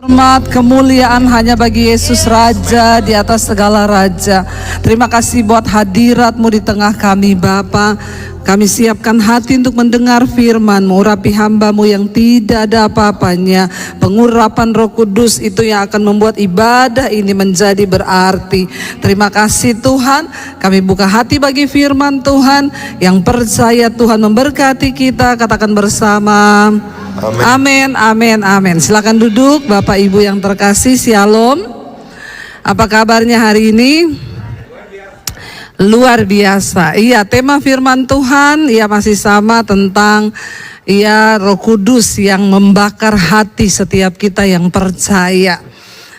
Hormat, kemuliaan hanya bagi Yesus Raja di atas segala raja. Terima kasih buat hadirat-Mu di tengah kami Bapa. Kami siapkan hati untuk mendengar firman-Mu. Urapi hamba-Mu yang tidak ada apa-apanya. Pengurapan Roh Kudus itu yang akan membuat ibadah ini menjadi berarti. Terima kasih Tuhan. Kami buka hati bagi firman Tuhan. Yang percaya Tuhan memberkati kita. Katakan bersama. Amin, amin, amin. Silakan duduk Bapak Ibu yang terkasih. Shalom. Apa kabarnya hari ini? Luar biasa. Iya, tema firman Tuhan masih sama tentang Roh Kudus yang membakar hati setiap kita yang percaya.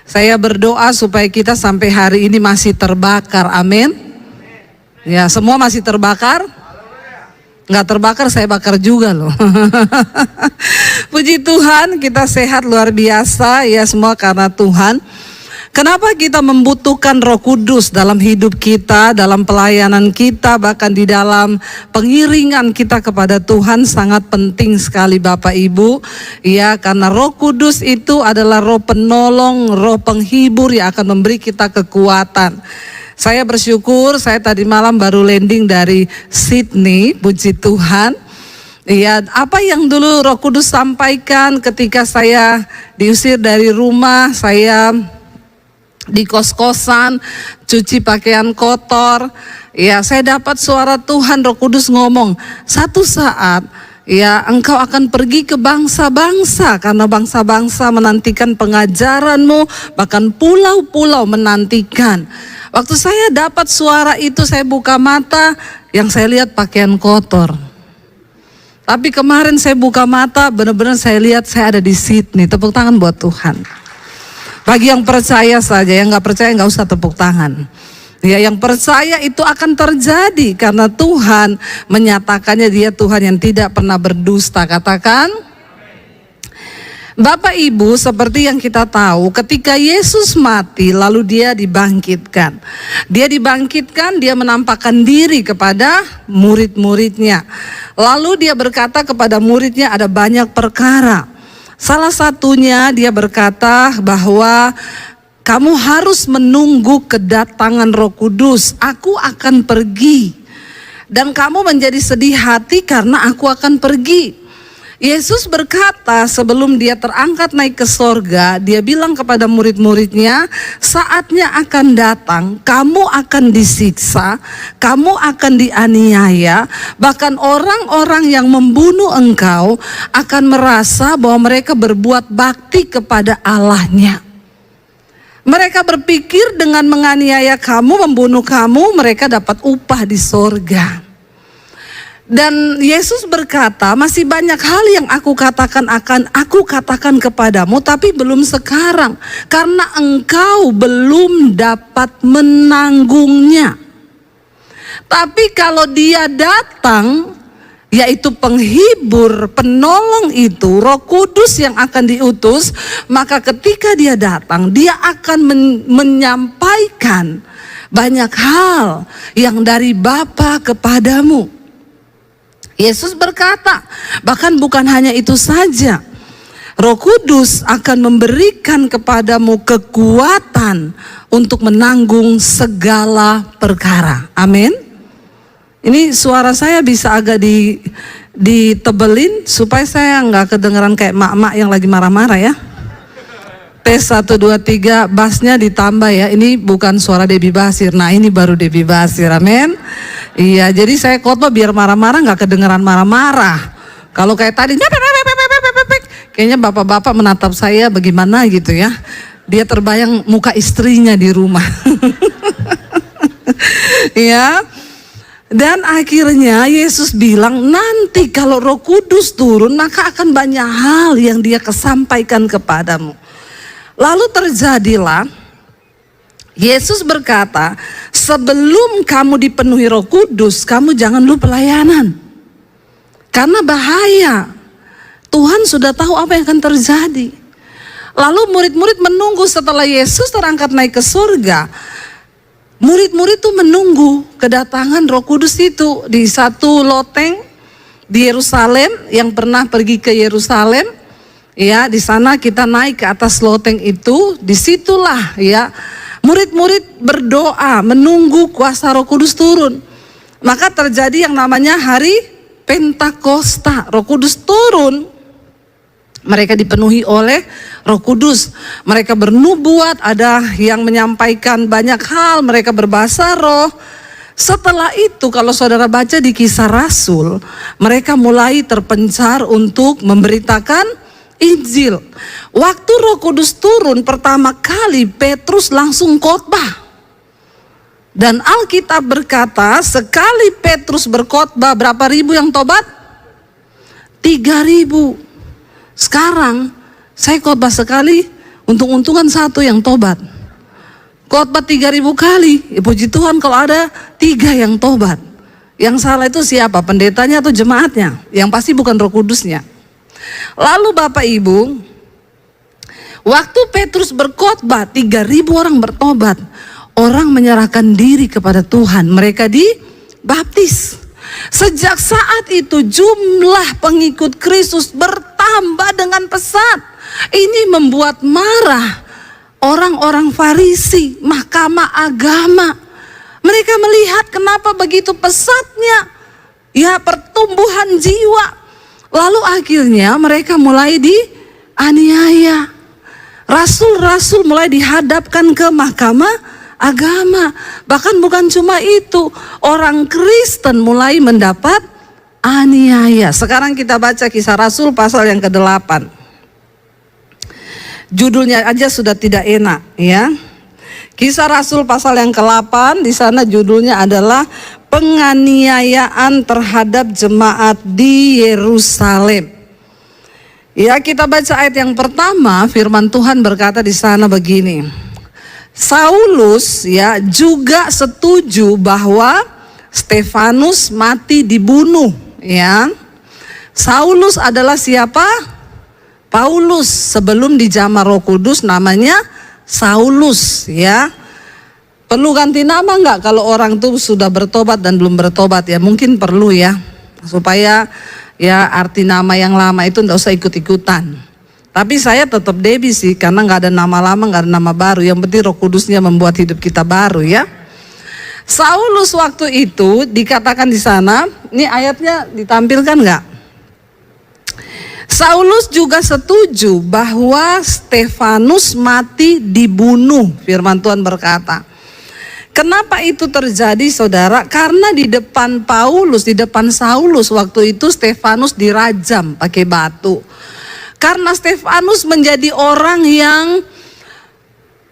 Saya berdoa supaya kita sampai hari ini masih terbakar. Amin. Ya, semua masih terbakar? Nggak terbakar, saya bakar juga loh. Puji Tuhan, kita sehat luar biasa ya, semua karena Tuhan. Kenapa kita membutuhkan Roh Kudus dalam hidup kita, dalam pelayanan kita, bahkan di dalam pengiringan kita kepada Tuhan sangat penting sekali Bapak Ibu. Ya, karena Roh Kudus itu adalah roh penolong, roh penghibur yang akan memberi kita kekuatan. Saya bersyukur, saya tadi malam baru landing dari Sydney, puji Tuhan. Ya, apa yang dulu Roh Kudus sampaikan ketika saya diusir dari rumah, saya di kos-kosan, cuci pakaian kotor. Ya, saya dapat suara Tuhan, Roh Kudus ngomong, satu saat ya engkau akan pergi ke bangsa-bangsa, karena bangsa-bangsa menantikan pengajaranmu, bahkan pulau-pulau menantikan. Waktu saya dapat suara itu, saya buka mata, yang saya lihat pakaian kotor. Tapi kemarin saya buka mata, benar-benar saya lihat saya ada di Sydney. Tepuk tangan buat Tuhan. Bagi yang percaya saja, yang nggak percaya nggak usah tepuk tangan. Ya, yang percaya itu akan terjadi karena Tuhan menyatakannya, Dia Tuhan yang tidak pernah berdusta. Katakan. Bapak Ibu, seperti yang kita tahu, ketika Yesus mati lalu Dia dibangkitkan. Dia dibangkitkan, Dia menampakkan diri kepada murid-muridnya. Lalu Dia berkata kepada muridnya ada banyak perkara. Salah satunya Dia berkata bahwa kamu harus menunggu kedatangan Roh Kudus. Aku akan pergi dan kamu menjadi sedih hati karena aku akan pergi. Yesus berkata sebelum Dia terangkat naik ke sorga, Dia bilang kepada murid-muridnya, saatnya akan datang, kamu akan disiksa, kamu akan dianiaya, bahkan orang-orang yang membunuh engkau akan merasa bahwa mereka berbuat bakti kepada Allahnya. Mereka berpikir dengan menganiaya kamu, membunuh kamu, mereka dapat upah di sorga. Dan Yesus berkata, masih banyak hal yang aku katakan kepadamu, tapi belum sekarang, karena engkau belum dapat menanggungnya. Tapi kalau Dia datang, yaitu penghibur, penolong itu, Roh Kudus yang akan diutus, maka ketika Dia datang, Dia akan menyampaikan banyak hal yang dari Bapa kepadamu. Yesus berkata, bahkan bukan hanya itu saja, Roh Kudus akan memberikan kepadamu kekuatan untuk menanggung segala perkara. Amin. Ini suara saya bisa agak ditebelin supaya saya nggak kedengeran kayak mak-mak yang lagi marah-marah ya. Tes 1, 2, 3, bassnya ditambah ya. Ini bukan suara Debbie Basir. Nah, ini baru Debbie Basir. Amin. Iya, jadi saya khotbah biar marah-marah nggak kedengeran marah-marah. Kalau kayak tadi, kayaknya bapak-bapak menatap saya bagaimana gitu ya. Dia terbayang muka istrinya di rumah. Ya. Dan akhirnya Yesus bilang, nanti kalau Roh Kudus turun, maka akan banyak hal yang Dia kesampaikan kepadamu. Lalu terjadilah, Yesus berkata, sebelum kamu dipenuhi Roh Kudus, kamu jangan lupa pelayanan. Karena bahaya. Tuhan sudah tahu apa yang akan terjadi. Lalu murid-murid menunggu setelah Yesus terangkat naik ke surga. Murid-murid itu menunggu kedatangan Roh Kudus itu di satu loteng di Yerusalem, yang pernah pergi ke Yerusalem. Ya, di sana kita naik ke atas loteng itu, disitulah ya murid-murid berdoa menunggu kuasa Roh Kudus turun. Maka terjadi yang namanya hari Pentakosta. Roh Kudus turun. Mereka dipenuhi oleh Roh Kudus. Mereka bernubuat, ada yang menyampaikan banyak hal, mereka berbahasa roh. Setelah itu kalau saudara baca di Kisah Rasul, mereka mulai terpencar untuk memberitakan Injil. Waktu Roh Kudus turun pertama kali, Petrus langsung khotbah. Dan Alkitab berkata, sekali Petrus berkhotbah, berapa ribu yang tobat? 3.000. Sekarang saya khotbah sekali, untung-untungan satu yang tobat. Khotbah 3.000 kali, ya puji Tuhan kalau ada 3 yang tobat. Yang salah itu siapa? Pendetanya atau jemaatnya? Yang pasti bukan Roh Kudusnya. Lalu Bapak Ibu, waktu Petrus berkhotbah 3.000 orang bertobat. Orang menyerahkan diri kepada Tuhan, mereka dibaptis. Sejak saat itu jumlah pengikut Kristus bertambah dengan pesat. Ini membuat marah orang-orang Farisi, mahkamah agama. Mereka melihat kenapa begitu pesatnya ya pertumbuhan jiwa. Lalu akhirnya mereka mulai dianiaya. Rasul-rasul mulai dihadapkan ke mahkamah agama. Bahkan bukan cuma itu, orang Kristen mulai mendapat aniaya. Sekarang kita baca Kisah Rasul pasal yang ke-8. Judulnya aja sudah tidak enak ya. Kisah Rasul pasal yang ke-8, di sana judulnya adalah penganiayaan terhadap jemaat di Yerusalem. Ya, kita baca ayat yang pertama, firman Tuhan berkata di sana begini. Saulus ya juga setuju bahwa Stefanus mati dibunuh ya. Saulus adalah siapa? Paulus, sebelum dijamah Roh Kudus namanya Saulus ya. Perlu ganti nama enggak kalau orang tuh sudah bertobat dan belum bertobat ya? Mungkin perlu ya, supaya ya arti nama yang lama itu enggak usah ikut-ikutan. Tapi saya tetap Debbie sih, karena nggak ada nama lama, nggak ada nama baru. Yang penting Roh Kudusnya membuat hidup kita baru ya. Saulus waktu itu dikatakan di sana, ini ayatnya ditampilkan nggak? Saulus juga setuju bahwa Stefanus mati dibunuh, firman Tuhan berkata. Kenapa itu terjadi saudara? Karena di depan Paulus, di depan Saulus waktu itu Stefanus dirajam pakai batu. Karena Stefanus menjadi orang yang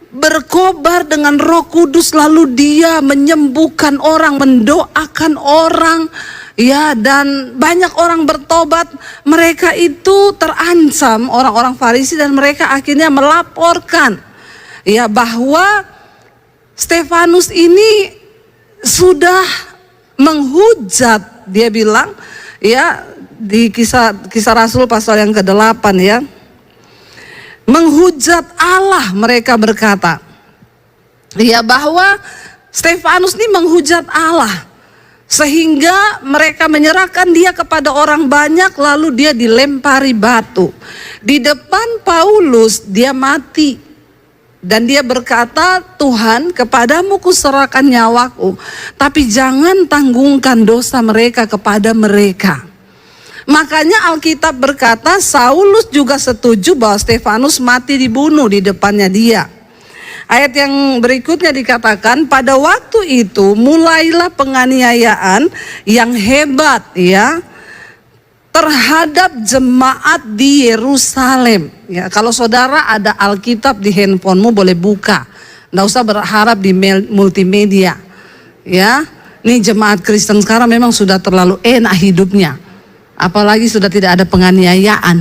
berkobar dengan Roh Kudus, lalu dia menyembuhkan orang, mendoakan orang, ya, dan banyak orang bertobat. Mereka itu terancam, orang-orang Farisi, dan mereka akhirnya melaporkan ya bahwa Stefanus ini sudah menghujat, dia bilang ya. Di kisah Rasul pasal yang ke-8 ya. Menghujat Allah, mereka berkata. Ya, bahwa Stefanus ini menghujat Allah. Sehingga mereka menyerahkan dia kepada orang banyak, lalu dia dilempari batu. Di depan Paulus dia mati. Dan dia berkata, Tuhan, kepadamu kuserahkan nyawaku, tapi jangan tanggungkan dosa mereka kepada mereka. Makanya Alkitab berkata Saulus juga setuju bahwa Stefanus mati dibunuh di depannya dia. Ayat yang berikutnya dikatakan pada waktu itu mulailah penganiayaan yang hebat ya terhadap jemaat di Yerusalem. Ya, kalau saudara ada Alkitab di handphonemu boleh buka. Nggak usah berharap di multimedia. Ya, ini jemaat Kristen sekarang memang sudah terlalu enak hidupnya. Apalagi sudah tidak ada penganiayaan.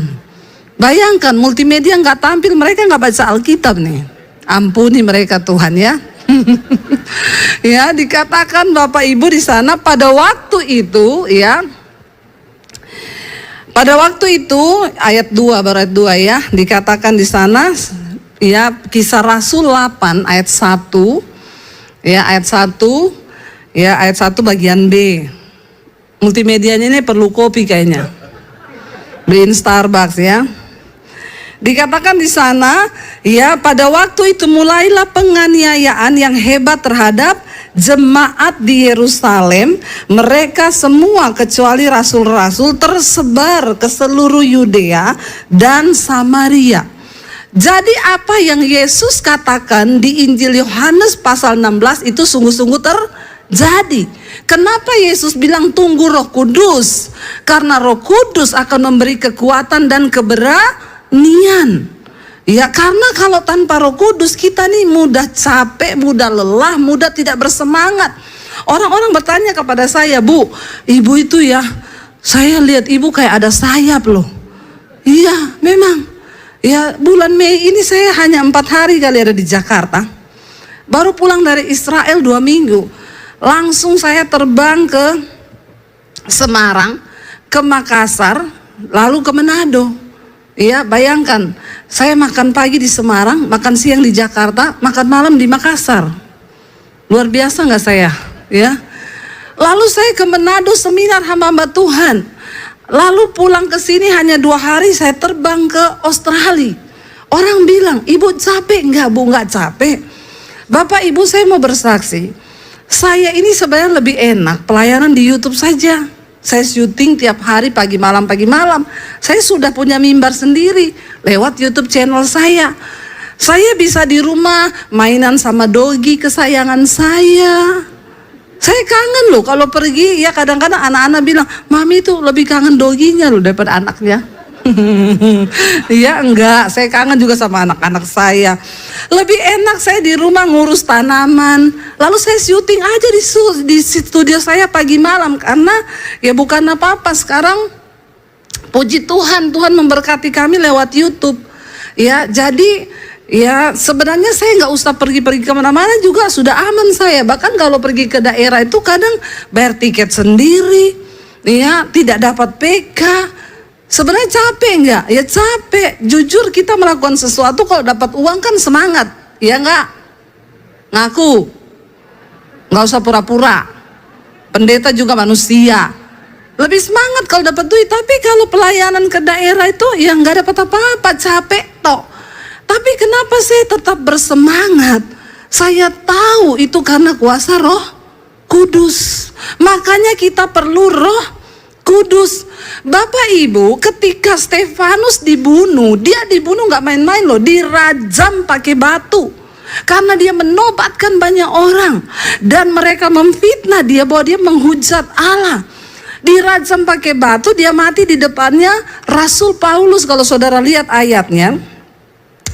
Bayangkan multimedia nggak tampil, mereka nggak baca Alkitab nih. Ampuni mereka Tuhan ya. Ya, dikatakan Bapak Ibu di sana pada waktu itu ya. Pada waktu itu ayat 2 baru ayat 2 ya, dikatakan di sana ya Kisah Rasul 8 ayat 1 ya, ayat 1 ya, ayat 1 bagian B. Multimedianya ini perlu kopi kayaknya. Beliin Starbucks ya. Dikatakan di sana, ya, pada waktu itu mulailah penganiayaan yang hebat terhadap jemaat di Yerusalem. Mereka semua kecuali rasul-rasul tersebar ke seluruh Yudea dan Samaria. Jadi apa yang Yesus katakan di Injil Yohanes pasal 16 itu sungguh-sungguh terjadi. Kenapa Yesus bilang tunggu Roh Kudus? Karena Roh Kudus akan memberi kekuatan dan keberanian. Ya, karena kalau tanpa Roh Kudus kita nih mudah capek, mudah lelah, mudah tidak bersemangat. Orang-orang bertanya kepada saya, Bu, ibu itu ya, saya lihat ibu kayak ada sayap loh. Iya, memang. Ya, bulan Mei ini saya hanya 4 hari kali ada di Jakarta. Baru pulang dari Israel 2 minggu. Langsung saya terbang ke Semarang, ke Makassar, lalu ke Manado. Iya, bayangkan, saya makan pagi di Semarang, makan siang di Jakarta, makan malam di Makassar. Luar biasa nggak saya? Ya. Lalu saya ke Manado seminar hamba-hamba Tuhan. Lalu pulang ke sini hanya 2 hari saya terbang ke Australia. Orang bilang, ibu capek? Enggak, Bu, enggak capek. Bapak ibu saya mau bersaksi, saya ini sebenarnya lebih enak pelayanan di YouTube saja. Saya syuting tiap hari pagi malam. Saya sudah punya mimbar sendiri lewat YouTube channel saya. Saya bisa di rumah mainan sama dogi kesayangan saya. Saya kangen loh kalau pergi, ya kadang-kadang anak-anak bilang, Mami tuh lebih kangen doginya loh daripada anaknya. Iya enggak, saya kangen juga sama anak-anak saya. Lebih enak saya di rumah ngurus tanaman. Lalu saya syuting aja di studio saya pagi malam. Karena ya bukan apa-apa, sekarang puji Tuhan, Tuhan memberkati kami lewat YouTube. Ya, jadi ya sebenarnya saya nggak usah pergi-pergi kemana-mana juga sudah aman saya. Bahkan kalau pergi ke daerah itu kadang bayar tiket sendiri, ya tidak dapat PK. Sebenarnya capek nggak? Ya capek. Jujur kita melakukan sesuatu kalau dapat uang kan semangat, ya nggak? Ngaku, nggak usah pura-pura. Pendeta juga manusia, lebih semangat kalau dapat duit. Tapi kalau pelayanan ke daerah itu ya nggak dapat apa-apa, capek toh. Tapi kenapa saya tetap bersemangat? Saya tahu itu karena kuasa Roh Kudus. Makanya kita perlu Roh Kudus. Bapak Ibu, ketika Stefanus dibunuh, dia dibunuh nggak main-main loh, dirajam pakai batu. Karena dia menobatkan banyak orang dan mereka memfitnah dia bahwa dia menghujat Allah. Dirajam pakai batu, dia mati di depannya Rasul Paulus. Kalau saudara lihat ayatnya,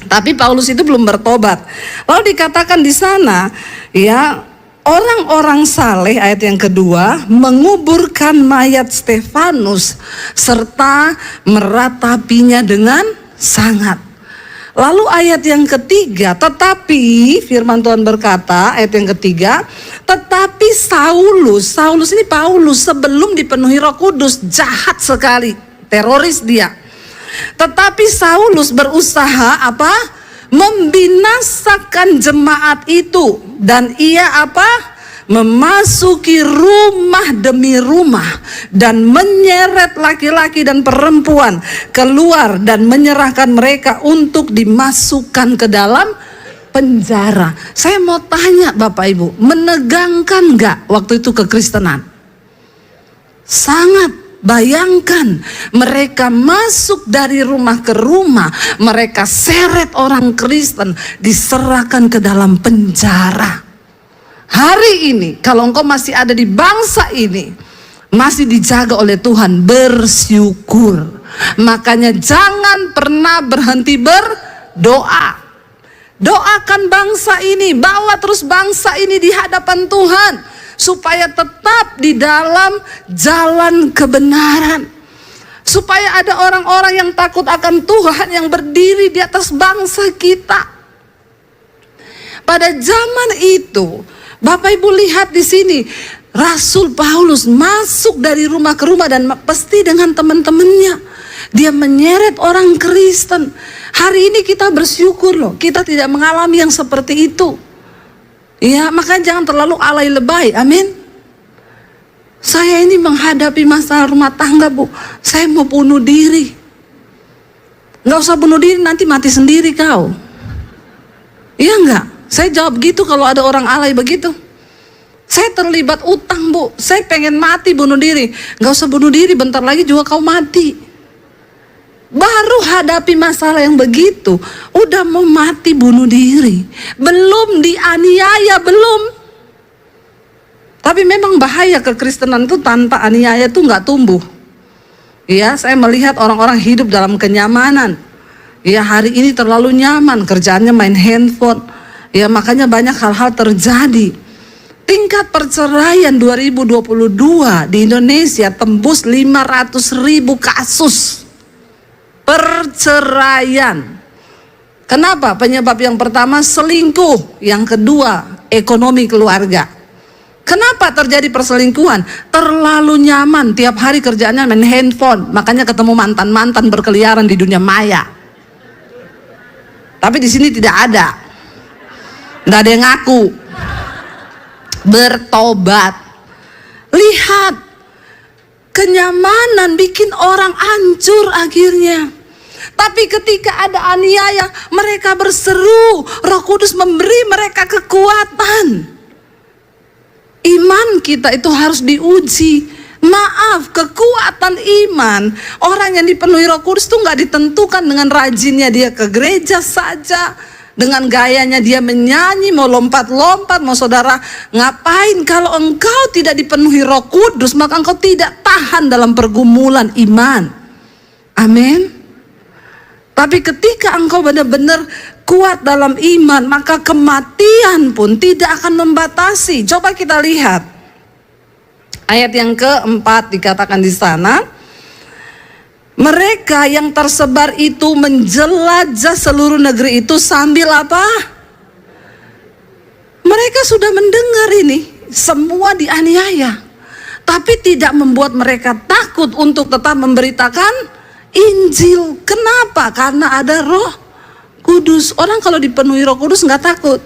tapi Paulus itu belum bertobat. Lalu dikatakan di sana, ya, orang-orang saleh, ayat yang kedua, menguburkan mayat Stefanus serta meratapinya dengan sangat. Lalu ayat yang ketiga, tetapi firman Tuhan berkata, ayat yang ketiga, tetapi Saulus ini Paulus sebelum dipenuhi Roh Kudus, jahat sekali, teroris dia. Tetapi Saulus berusaha apa? Membinasakan jemaat itu, dan ia apa? Memasuki rumah demi rumah dan menyeret laki-laki dan perempuan keluar dan menyerahkan mereka untuk dimasukkan ke dalam penjara. Saya mau tanya Bapak Ibu, menegangkan nggak waktu itu kekristenan? Sangat. Bayangkan mereka masuk dari rumah ke rumah, mereka seret orang Kristen, diserahkan ke dalam penjara. Hari ini kalau engkau masih ada di bangsa ini, masih dijaga oleh Tuhan, bersyukur. Makanya jangan pernah berhenti berdoa. Doakan bangsa ini, bawa terus bangsa ini di hadapan Tuhan, supaya tetap di dalam jalan kebenaran. Supaya ada orang-orang yang takut akan Tuhan yang berdiri di atas bangsa kita. Pada zaman itu, Bapak Ibu lihat di sini, Rasul Paulus masuk dari rumah ke rumah dan pasti dengan teman-temannya. Dia menyeret orang Kristen. Hari ini kita bersyukur loh, kita tidak mengalami yang seperti itu. Ya, makanya jangan terlalu alay lebay, amin. Saya ini menghadapi masalah rumah tangga, Bu. Saya mau bunuh diri. Nggak usah bunuh diri, nanti mati sendiri kau. Iya enggak? Saya jawab gitu kalau ada orang alay begitu. Saya terlibat utang, Bu. Saya pengen mati bunuh diri. Nggak usah bunuh diri, bentar lagi juga kau mati. Baru hadapi masalah yang begitu, udah mau mati bunuh diri. Belum dianiaya, belum. Tapi memang bahaya kekristenan itu tanpa aniaya itu nggak tumbuh. Ya, saya melihat orang-orang hidup dalam kenyamanan. Ya, hari ini terlalu nyaman, kerjaannya main handphone. Ya, makanya banyak hal-hal terjadi. Tingkat perceraian 2022 di Indonesia tembus 500.000 kasus perceraian. Kenapa? Penyebab yang pertama selingkuh, yang kedua ekonomi keluarga. Kenapa terjadi perselingkuhan? Terlalu nyaman, tiap hari kerjaannya main handphone, makanya ketemu mantan-mantan berkeliaran di dunia maya. Tapi di sini tidak ada, nggak ada yang ngaku bertobat. Lihat, kenyamanan bikin orang hancur akhirnya. Tapi ketika ada aniaya, mereka berseru, Roh Kudus memberi mereka kekuatan. Iman kita itu harus diuji. Maaf, kekuatan iman orang yang dipenuhi Roh Kudus itu nggak ditentukan dengan rajinnya dia ke gereja saja, dengan gayanya dia menyanyi, mau lompat-lompat, mau saudara ngapain. Kalau engkau tidak dipenuhi Roh Kudus, maka engkau tidak tahan dalam pergumulan iman. Amin. Tapi ketika engkau benar-benar kuat dalam iman, maka kematian pun tidak akan membatasi. Coba kita lihat ayat yang keempat, dikatakan di sana, mereka yang tersebar itu menjelajah seluruh negeri itu sambil apa? Mereka sudah mendengar ini, semua dianiaya, tapi tidak membuat mereka takut untuk tetap memberitakan Injil. Kenapa? Karena ada Roh Kudus. Orang kalau dipenuhi Roh Kudus nggak takut.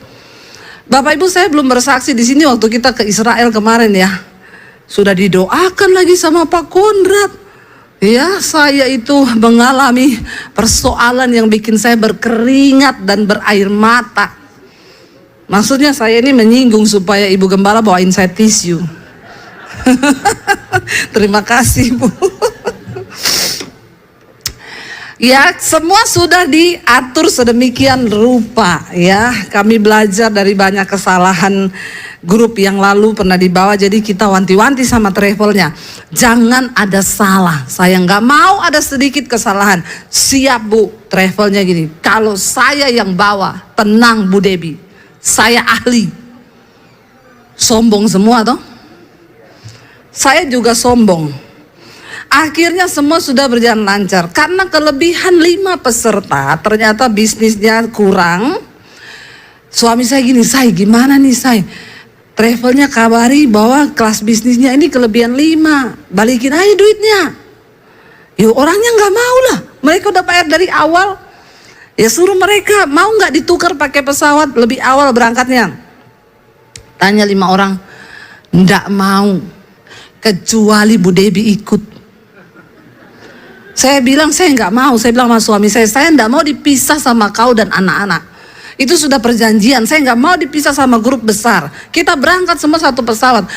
Bapak Ibu, saya belum bersaksi di sini waktu kita ke Israel kemarin ya. Sudah didoakan lagi sama Pak Konrad. Ya, saya itu mengalami persoalan yang bikin saya berkeringat dan berair mata. Maksudnya saya ini menyinggung supaya Ibu Gembala bawain saya tisu. Terima kasih, Bu. Ya, semua sudah diatur sedemikian rupa ya. Kami belajar dari banyak kesalahan grup yang lalu pernah dibawa, jadi kita wanti-wanti sama travelnya. Jangan ada salah, saya nggak mau ada sedikit kesalahan. Siap Bu, travelnya gini, kalau saya yang bawa, tenang Bu Debbie, saya ahli. Sombong semua toh. Saya juga sombong. Akhirnya semua sudah berjalan lancar. Karena kelebihan 5 peserta, ternyata bisnisnya kurang. Suami saya gini, "Say, gimana nih Say? Travelnya kabari bahwa kelas bisnisnya ini kelebihan 5. Balikin aja duitnya." Ya orangnya nggak mau lah. Mereka udah bayar dari awal. Ya suruh mereka, mau nggak ditukar pakai pesawat lebih awal berangkatnya? Tanya 5 orang, nggak mau. Kecuali Bu Debbie ikut. Saya bilang saya nggak mau. Saya bilang sama suami saya nggak mau dipisah sama kau dan anak-anak. Itu sudah perjanjian. Saya nggak mau dipisah sama grup besar. Kita berangkat semua satu pesawat.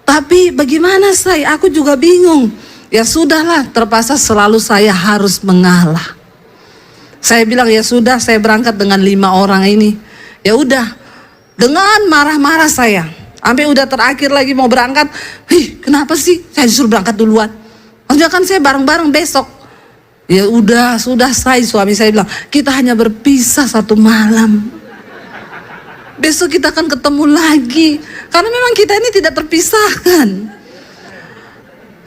Tapi bagaimana saya? Aku juga bingung. Ya sudahlah, terpaksa selalu saya harus mengalah. Saya bilang ya sudah, saya berangkat dengan 5 orang ini. Ya udah, dengan marah-marah saya. Sampai udah terakhir lagi mau berangkat. Kenapa sih saya disuruh berangkat duluan? Harusnya kan saya bareng-bareng besok. Ya udah, sudah suami saya bilang, kita hanya berpisah 1 malam. Besok kita akan ketemu lagi. Karena memang kita ini tidak terpisahkan.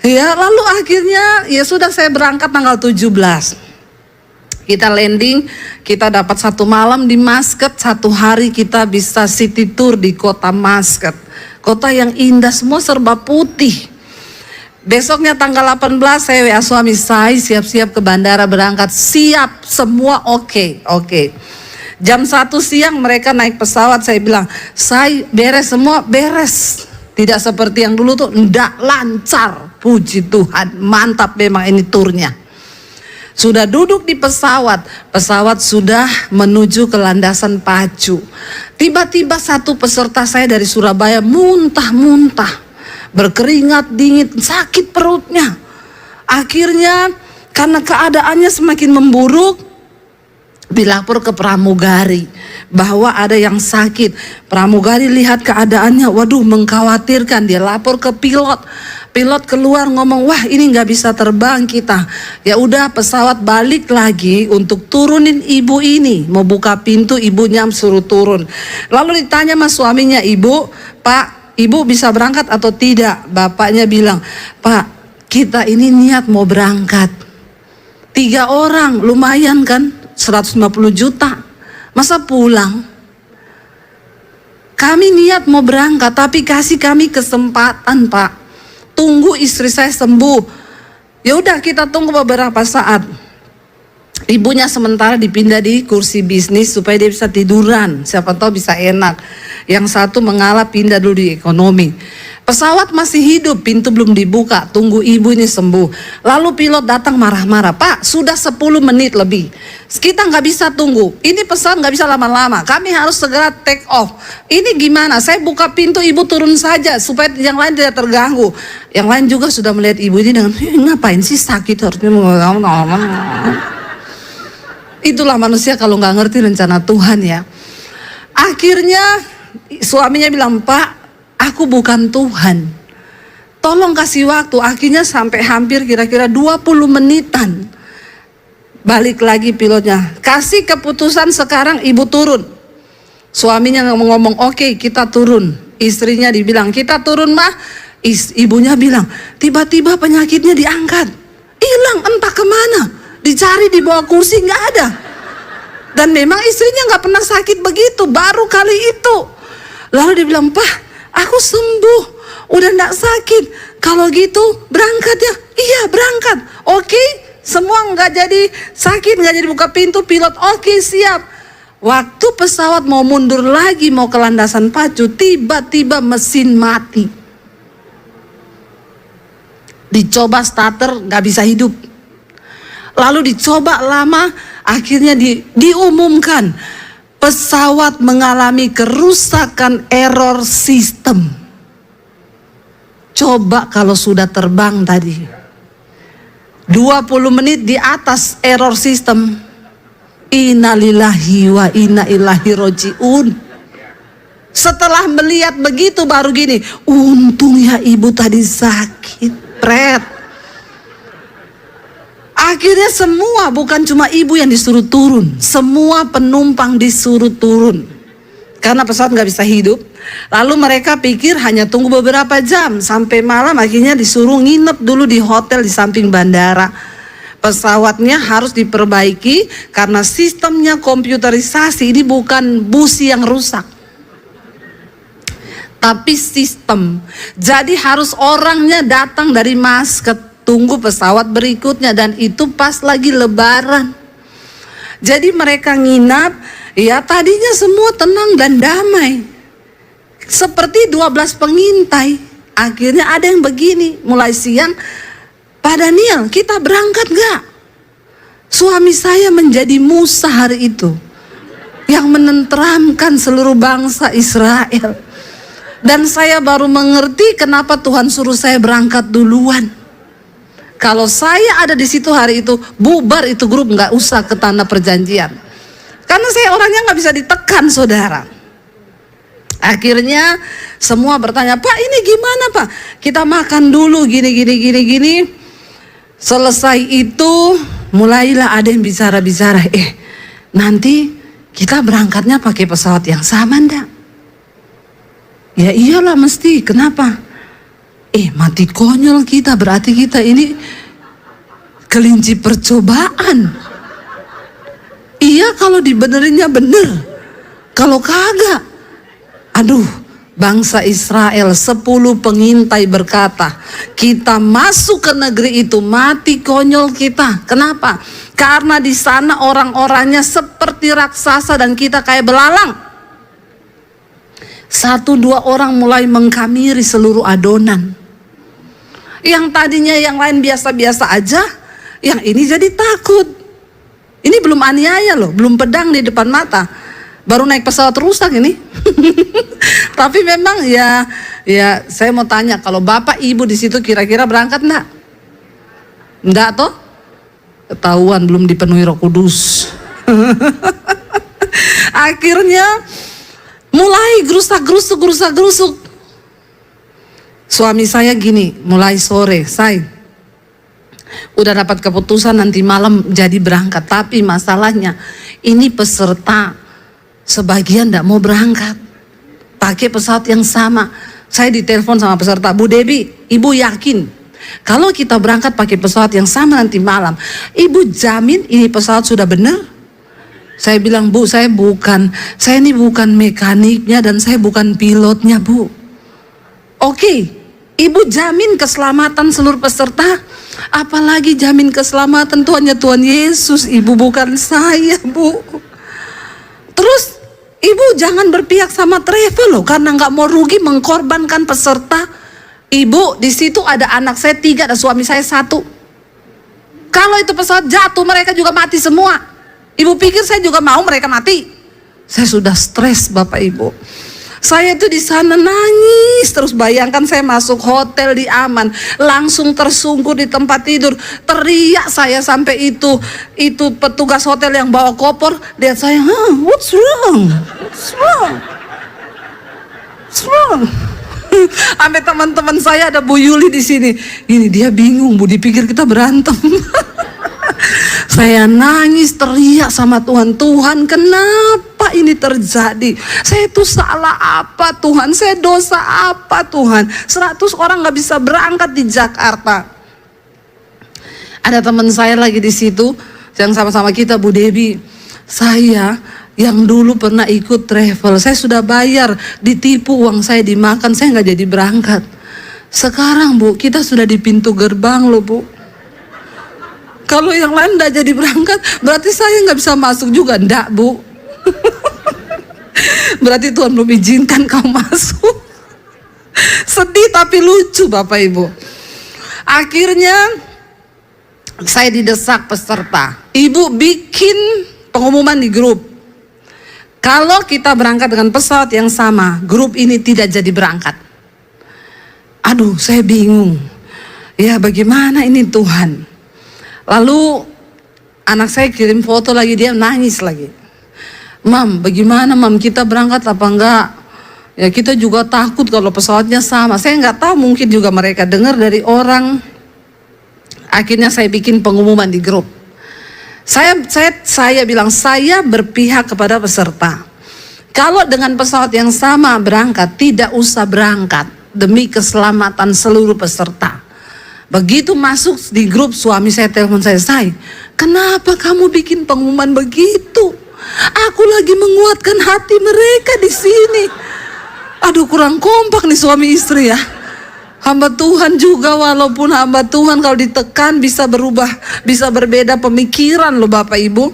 Ya, lalu akhirnya ya sudah saya berangkat tanggal 17. Kita landing, kita dapat 1 malam di Muscat, 1 hari kita bisa city tour di kota Muscat. Kota yang indah, semua serba putih. Besoknya tanggal 18 saya WA suami saya, siap-siap ke bandara berangkat. Siap, semua oke. Jam 1 siang mereka naik pesawat, saya bilang, saya beres semua, beres. Tidak seperti yang dulu tuh, enggak lancar. Puji Tuhan, mantap memang ini turnya. Sudah duduk di pesawat, pesawat sudah menuju ke landasan pacu. Tiba-tiba satu peserta saya dari Surabaya muntah-muntah, berkeringat dingin, sakit perutnya. Akhirnya karena keadaannya semakin memburuk, dilapor ke pramugari bahwa ada yang sakit. Pramugari lihat keadaannya, waduh mengkhawatirkan, dia lapor ke pilot. Pilot keluar ngomong, wah ini nggak bisa terbang kita. Ya udah pesawat balik lagi untuk turunin ibu ini. Mau buka pintu, ibunya suruh turun. Lalu ditanya sama suaminya, ibu, pak, ibu bisa berangkat atau tidak? Bapaknya bilang, pak, kita ini niat mau berangkat. 3 orang, lumayan kan, 150 juta. Masa pulang? Kami niat mau berangkat, tapi kasih kami kesempatan, pak. Tunggu istri saya sembuh. Ya udah kita tunggu beberapa saat. Ibunya sementara dipindah di kursi bisnis supaya dia bisa tiduran. Siapa tahu bisa enak. Yang satu mengalah pindah dulu di ekonomi. Pesawat masih hidup, pintu belum dibuka, tunggu ibu ini sembuh. Lalu pilot datang marah-marah, pak sudah 10 menit lebih, kita nggak bisa tunggu, ini pesawat nggak bisa lama-lama, kami harus segera take off. Ini gimana, saya buka pintu ibu turun saja supaya yang lain tidak terganggu. Yang lain juga sudah melihat ibu ini dengan, ngapain sih sakit harusnya. Itulah manusia kalau nggak ngerti rencana Tuhan ya. Akhirnya suaminya bilang, pak aku bukan Tuhan, tolong kasih waktu. Akhirnya sampai hampir kira-kira 20 menitan. Balik lagi pilotnya, kasih keputusan sekarang ibu turun. Suaminya ngomong, oke, kita turun. Istrinya dibilang, kita turun mah. Ibunya bilang, tiba-tiba penyakitnya diangkat, hilang entah kemana, dicari di bawah kursi nggak ada. Dan memang istrinya nggak pernah sakit begitu, baru kali itu. Lalu dia bilang, pak aku sembuh, udah nggak sakit. Kalau gitu berangkat ya? Iya berangkat. Oke, semua nggak jadi sakit, nggak jadi buka pintu. Pilot oke, siap. Waktu pesawat mau mundur lagi, mau ke landasan pacu, tiba-tiba mesin mati. Dicoba starter nggak bisa hidup. Lalu dicoba lama, akhirnya diumumkan pesawat mengalami kerusakan error sistem. Coba kalau sudah terbang tadi 20 menit di atas error sistem, innalillahi wa inna ilaihi rojiun. Setelah melihat begitu baru gini, untung ya ibu tadi sakit, pret. Akhirnya semua, bukan cuma ibu yang disuruh turun, semua penumpang disuruh turun. Karena pesawat nggak bisa hidup. Lalu mereka pikir hanya tunggu beberapa jam, sampai malam akhirnya disuruh nginep dulu di hotel di samping bandara. Pesawatnya harus diperbaiki karena sistemnya komputerisasi, ini bukan busi yang rusak, tapi sistem. Jadi harus orangnya datang dari Muscat, tunggu pesawat berikutnya, dan itu pas lagi lebaran. Jadi mereka nginap, ya tadinya semua tenang dan damai. Seperti 12 pengintai. Akhirnya ada yang begini, mulai siang, Pak Daniel kita berangkat gak? Suami saya menjadi Musa hari itu, yang menenteramkan seluruh bangsa Israel. Dan saya baru mengerti kenapa Tuhan suruh saya berangkat duluan. Kalau saya ada di situ hari itu, bubar itu grup, nggak usah ke tanah perjanjian. Karena saya orangnya nggak bisa ditekan, saudara. Akhirnya semua bertanya, Pak ini gimana Pak? Kita makan dulu gini. Selesai itu mulailah ada yang bicara-bicara, nanti kita berangkatnya pakai pesawat yang sama ndak? Ya iyalah mesti, kenapa? Mati konyol kita, berarti kita ini kelinci percobaan. Iya kalau dibenerinnya bener, kalau kagak, aduh. Bangsa Israel 10 pengintai berkata, kita masuk ke negeri itu mati konyol kita. Kenapa? Karena di sana orang-orangnya seperti raksasa dan kita kayak belalang. 1-2 orang mulai mengkamiri seluruh adonan. Yang tadinya yang lain biasa-biasa aja, Yang ini jadi takut. Ini belum aniaya loh, belum pedang di depan mata. Baru naik pesawat rusak ini. Tapi memang ya saya mau tanya, kalau bapak ibu di situ kira-kira berangkat enggak? Enggak toh? Ketahuan belum dipenuhi Roh Kudus. Akhirnya mulai gerusak-gerusuk. Suami saya gini, mulai sore, saya udah dapat keputusan nanti malam jadi berangkat. Tapi masalahnya ini peserta sebagian tidak mau berangkat, pakai pesawat yang sama. Saya ditelepon sama peserta, Bu Debi, ibu yakin kalau kita berangkat pakai pesawat yang sama nanti malam, ibu jamin ini pesawat sudah benar? Saya bilang, Bu, saya ini bukan mekaniknya dan saya bukan pilotnya, Bu. Oke, ibu jamin keselamatan seluruh peserta, apalagi jamin keselamatan Tuhan Yesus, ibu bukan saya, Bu. Terus ibu jangan berpihak sama travel loh, karena nggak mau rugi mengkorbankan peserta. Ibu, di situ ada anak saya 3 dan suami saya 1. Kalau itu pesawat jatuh, mereka juga mati semua. Ibu pikir saya juga mau mereka mati? Saya sudah stres, Bapak Ibu. Saya itu di sana nangis terus. Bayangkan saya masuk hotel di Aman, langsung tersungkur di tempat tidur, teriak saya sampai itu petugas hotel yang bawa koper lihat saya, what's wrong? Sampai teman-teman saya ada Bu Yuli di sini. Ini dia bingung, Bu, dipikir kita berantem. Saya nangis teriak sama Tuhan, Tuhan kenapa ini terjadi? Saya itu salah apa Tuhan? Saya dosa apa Tuhan? 100 orang gak bisa berangkat di Jakarta. Ada teman saya lagi di situ yang sama-sama kita, Bu Debi. Saya yang dulu pernah ikut travel, saya sudah bayar, ditipu uang saya dimakan, saya gak jadi berangkat. Sekarang Bu, kita sudah di pintu gerbang loh Bu. Kalau yang lain enggak jadi berangkat, berarti saya nggak bisa masuk juga, enggak Bu. Berarti Tuhan belum izinkan kau masuk. Sedih tapi lucu Bapak Ibu. Akhirnya saya didesak peserta. Ibu bikin pengumuman di grup. Kalau kita berangkat dengan pesawat yang sama, grup ini tidak jadi berangkat. Aduh, saya bingung. Ya bagaimana ini Tuhan? Lalu anak saya kirim foto lagi, dia nangis lagi. Mam, bagaimana Mam, kita berangkat apa enggak? Ya kita juga takut kalau pesawatnya sama. Saya nggak tahu, mungkin juga mereka dengar dari orang. Akhirnya saya bikin pengumuman di grup. Saya bilang saya berpihak kepada peserta. Kalau dengan pesawat yang sama berangkat, tidak usah berangkat demi keselamatan seluruh peserta. Begitu masuk di grup, suami saya telepon saya, kenapa kamu bikin pengumuman begitu? Aku lagi menguatkan hati mereka di sini. Aduh, kurang kompak nih suami istri ya. Hamba Tuhan juga, walaupun hamba Tuhan kalau ditekan bisa berubah, bisa berbeda pemikiran loh Bapak Ibu.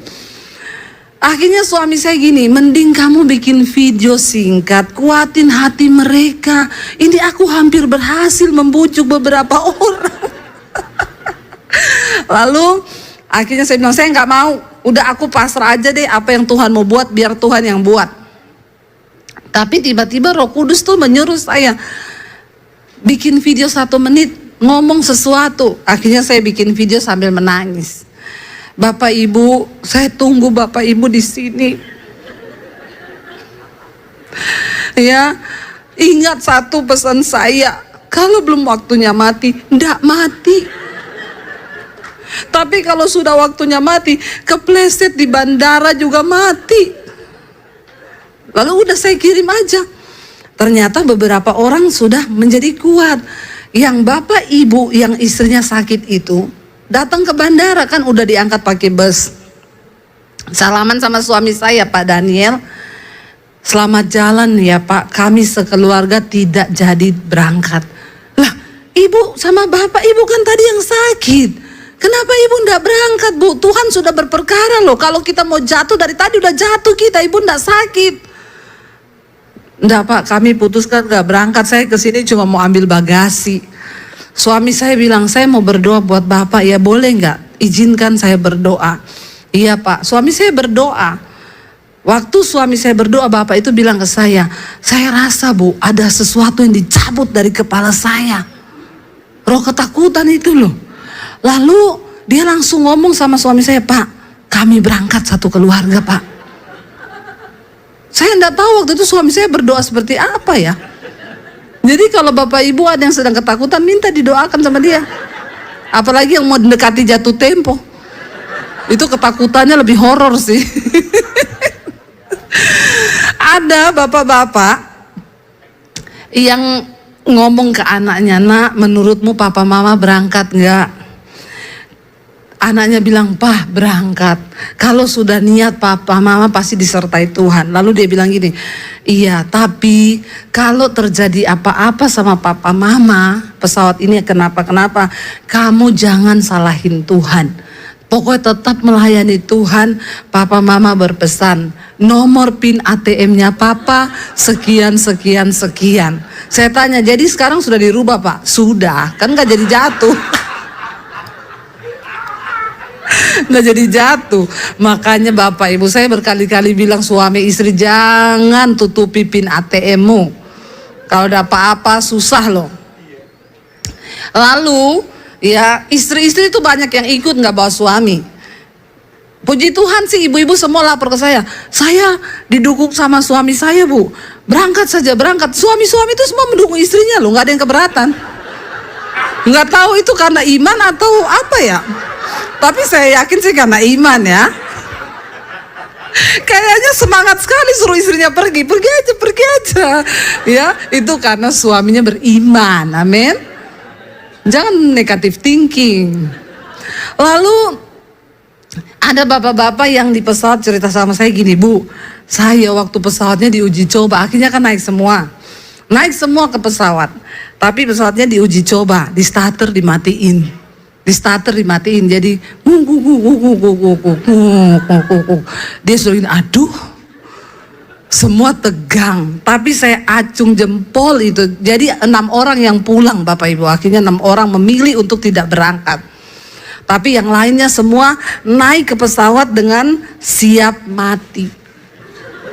Akhirnya suami saya gini, mending kamu bikin video singkat, kuatin hati mereka. Ini aku hampir berhasil membujuk beberapa orang. Lalu akhirnya saya bilang, saya nggak mau, udah aku pasrah aja deh, apa yang Tuhan mau buat biar Tuhan yang buat. Tapi tiba-tiba Roh Kudus tuh menyuruh saya bikin video 1 menit, ngomong sesuatu. Akhirnya saya bikin video sambil menangis. Bapak Ibu, saya tunggu Bapak Ibu di sini. Ya, ingat satu pesan saya, kalau belum waktunya mati, ndak mati. Tapi kalau sudah waktunya mati, kepleset di bandara juga mati. Lalu udah saya kirim aja. Ternyata beberapa orang sudah menjadi kuat. Yang Bapak Ibu yang istrinya sakit itu datang ke bandara, kan udah diangkat pakai bus. Salaman sama suami saya, Pak Daniel. Selamat jalan ya Pak, kami sekeluarga tidak jadi berangkat. Lah, Ibu sama Bapak, Ibu kan tadi yang sakit. Kenapa Ibu enggak berangkat Bu? Tuhan sudah berperkara loh. Kalau kita mau jatuh dari tadi udah jatuh kita, Ibu enggak sakit. Enggak Pak, kami putuskan enggak berangkat. Saya kesini cuma mau ambil bagasi. Suami saya bilang, saya mau berdoa buat Bapak, ya boleh enggak? izinkan saya berdoa. Iya Pak, suami saya berdoa. Waktu suami saya berdoa, Bapak itu bilang ke saya rasa Bu, ada sesuatu yang dicabut dari kepala saya. Roh ketakutan itu loh. Lalu dia langsung ngomong sama suami saya, Pak, kami berangkat satu keluarga Pak. Saya enggak tahu waktu itu suami saya berdoa seperti apa ya. Jadi kalau Bapak Ibu ada yang sedang ketakutan, minta didoakan sama dia. Apalagi yang mau mendekati jatuh tempo. Itu ketakutannya lebih horor sih. Ada bapak-bapak yang ngomong ke anaknya, nak, menurutmu papa mama berangkat enggak? Anaknya bilang, Pak, berangkat. Kalau sudah niat papa mama pasti disertai Tuhan. Lalu dia bilang gini, iya, tapi kalau terjadi apa-apa sama papa mama, pesawat ini kenapa-kenapa, kamu jangan salahin Tuhan. Pokoknya tetap melayani Tuhan. Papa mama berpesan, nomor PIN ATM-nya papa sekian. Saya tanya, jadi sekarang sudah dirubah Pak? Sudah, kan gak jadi jatuh. Nggak jadi jatuh. Makanya Bapak Ibu, saya berkali-kali bilang suami istri jangan tutupi PIN ATM-mu. Kalau ada apa-apa susah loh. Lalu ya istri-istri itu banyak yang ikut nggak bawa suami. Puji Tuhan sih ibu-ibu semua lapor ke saya didukung sama suami saya Bu. Berangkat saja, berangkat. Suami-suami itu semua mendukung istrinya loh, nggak ada yang keberatan. Nggak tahu itu karena iman atau apa ya. Tapi saya yakin sih karena iman ya. Kayaknya semangat sekali suruh istrinya pergi aja. Ya, itu karena suaminya beriman. Amin. Jangan negative thinking. Lalu ada bapak-bapak yang di pesawat cerita sama saya gini, Bu, saya waktu pesawatnya diuji coba, akhirnya kan naik semua ke pesawat. Tapi pesawatnya diuji coba, di starter dimatiin. Jadi dia suruhin, aduh, semua tegang. Tapi saya acung jempol itu. Jadi 6 orang yang pulang Bapak Ibu, akhirnya 6 orang memilih untuk tidak berangkat. Tapi yang lainnya semua naik ke pesawat dengan siap mati.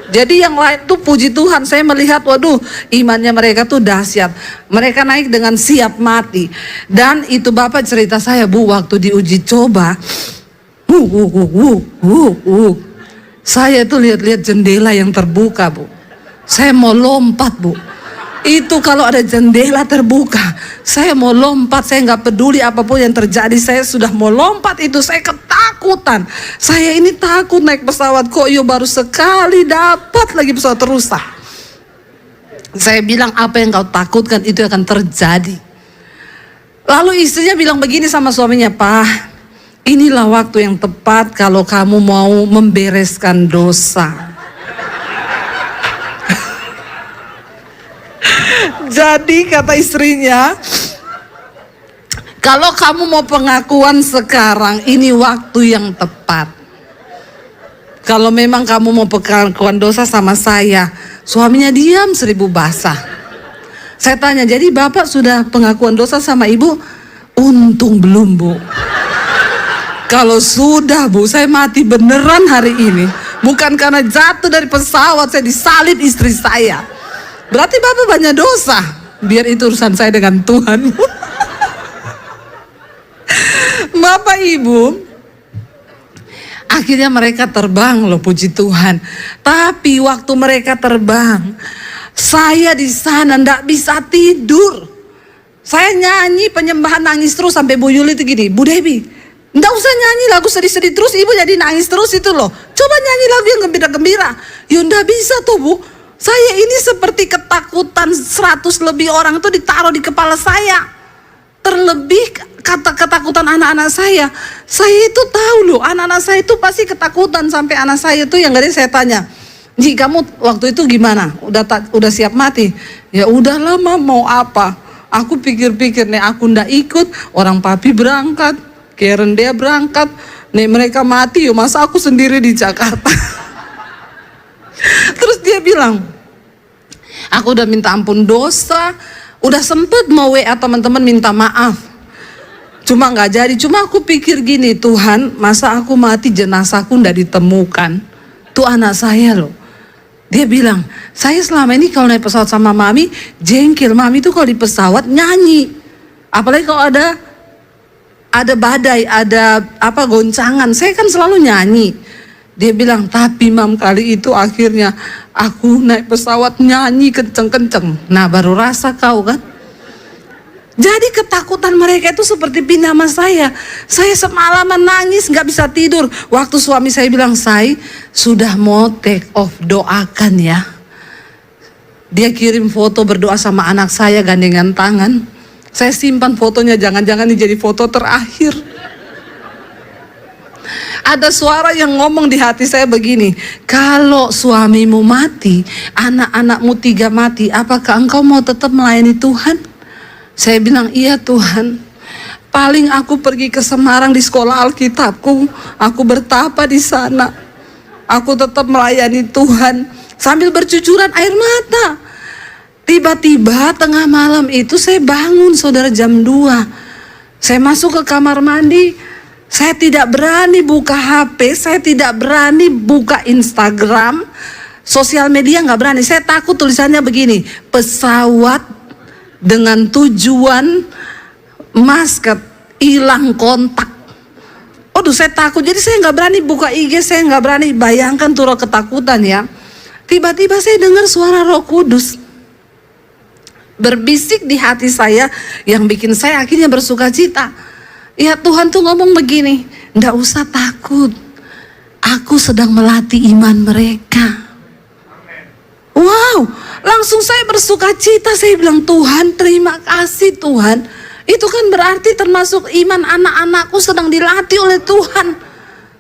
Jadi yang lain tuh puji Tuhan, saya melihat waduh imannya mereka tuh dahsyat. Mereka naik dengan siap mati. Dan itu Bapak cerita saya Bu, waktu diuji coba, saya tuh lihat-lihat jendela yang terbuka Bu. Saya mau lompat Bu. Itu kalau ada jendela terbuka, saya mau lompat, saya nggak peduli apapun yang terjadi, saya sudah mau lompat itu, saya ketakutan. Saya ini takut naik pesawat, kok yo baru sekali dapat lagi pesawat rusak. Saya bilang apa yang kau takutkan itu akan terjadi. Lalu istrinya bilang begini sama suaminya, Pak, inilah waktu yang tepat kalau kamu mau membereskan dosa. Jadi kata istrinya, kalau kamu mau pengakuan sekarang, ini waktu yang tepat. Kalau memang kamu mau pengakuan dosa sama saya, suaminya diam 1000 basah. Saya tanya, jadi Bapak sudah pengakuan dosa sama Ibu? Untung belum Bu. Kalau sudah Bu, saya mati beneran hari ini. Bukan karena jatuh dari pesawat, saya disalib istri saya. Berarti Bapak banyak dosa. Biar itu urusan saya dengan Tuhan. Bapak Ibu, akhirnya mereka terbang loh, puji Tuhan. Tapi waktu mereka terbang, saya di sana ndak bisa tidur. Saya nyanyi penyembahan, nangis terus sampai Bu Yuli itu gini, Bu Debbie, ndak usah nyanyi lagu sedih-sedih terus, Ibu jadi nangis terus itu loh. Coba nyanyi lagu yang gembira-gembira. Ya ndak bisa tuh Bu. Saya ini seperti ketakutan 100 lebih orang itu ditaruh di kepala saya. Terlebih ketakutan anak-anak saya. Saya itu tahu loh, anak-anak saya itu pasti ketakutan. Sampai anak saya itu yang dari saya tanya, Ji, kamu waktu itu gimana? Udah siap mati? Ya udah lama, mau apa? Aku pikir-pikir nih, aku ndak ikut. Orang papi berangkat, Karen dia berangkat. Nih mereka mati, yuk masa aku sendiri di Jakarta. Terus dia bilang, aku udah minta ampun dosa, udah sempet mau WA teman-teman minta maaf. Cuma nggak jadi. Cuma aku pikir gini, Tuhan, masa aku mati jenazahku nggak ditemukan? Tuh anak saya loh. Dia bilang, saya selama ini kalau naik pesawat sama mami, jengkel. Mami tuh kalau di pesawat nyanyi. Apalagi kalau ada badai, ada goncangan, saya kan selalu nyanyi. Dia bilang, tapi mam kali itu akhirnya aku naik pesawat nyanyi kenceng-kenceng. Nah baru rasa kau kan. Jadi ketakutan mereka itu seperti pindah sama saya. Saya semalaman nangis gak bisa tidur. Waktu suami saya bilang, saya sudah mau take off, doakan ya. Dia kirim foto berdoa sama anak saya gandengan tangan. Saya simpan fotonya, jangan-jangan ini jadi foto terakhir. Ada suara yang ngomong di hati saya begini, kalau suamimu mati, anak-anakmu 3 mati, apakah engkau mau tetap melayani Tuhan? Saya bilang, iya Tuhan. Paling aku pergi ke Semarang di sekolah Alkitabku, aku bertapa di sana. Aku tetap melayani Tuhan sambil bercucuran air mata. Tiba-tiba tengah malam itu saya bangun, saudara, jam 2. Saya masuk ke kamar mandi. Saya tidak berani buka HP, saya tidak berani buka Instagram, sosial media nggak berani. Saya takut tulisannya begini, pesawat dengan tujuan Muscat hilang kontak. Aduh, saya takut. Jadi saya nggak berani buka IG, saya nggak berani. Bayangkan tuh ketakutan ya. Tiba-tiba saya dengar suara Roh Kudus berbisik di hati saya yang bikin saya akhirnya bersuka cita. Ya Tuhan tuh ngomong begini, nggak usah takut, aku sedang melatih iman mereka. Wow, langsung saya bersuka cita. Saya bilang, Tuhan terima kasih Tuhan. Itu kan berarti termasuk iman anak-anakku sedang dilatih oleh Tuhan.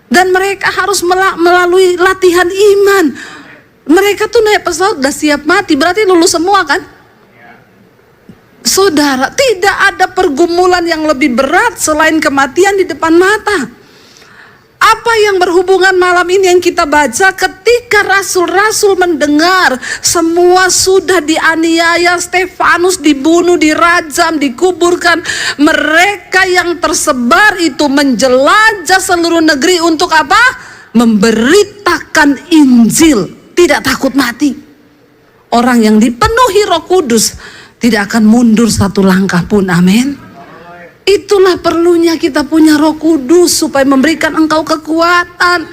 Dan mereka harus melalui latihan iman. Mereka tuh naik pesawat udah siap mati, berarti lulus semua kan? Saudara, tidak ada pergumulan yang lebih berat selain kematian di depan mata. Apa yang berhubungan malam ini yang kita baca, ketika rasul-rasul mendengar semua sudah dianiaya, Stefanus dibunuh, dirajam, dikuburkan, mereka yang tersebar itu menjelajah seluruh negeri untuk apa? Memberitakan Injil, tidak takut mati. Orang yang dipenuhi Roh Kudus tidak akan mundur satu langkah pun, amin. Itulah perlunya kita punya Roh Kudus supaya memberikan engkau kekuatan.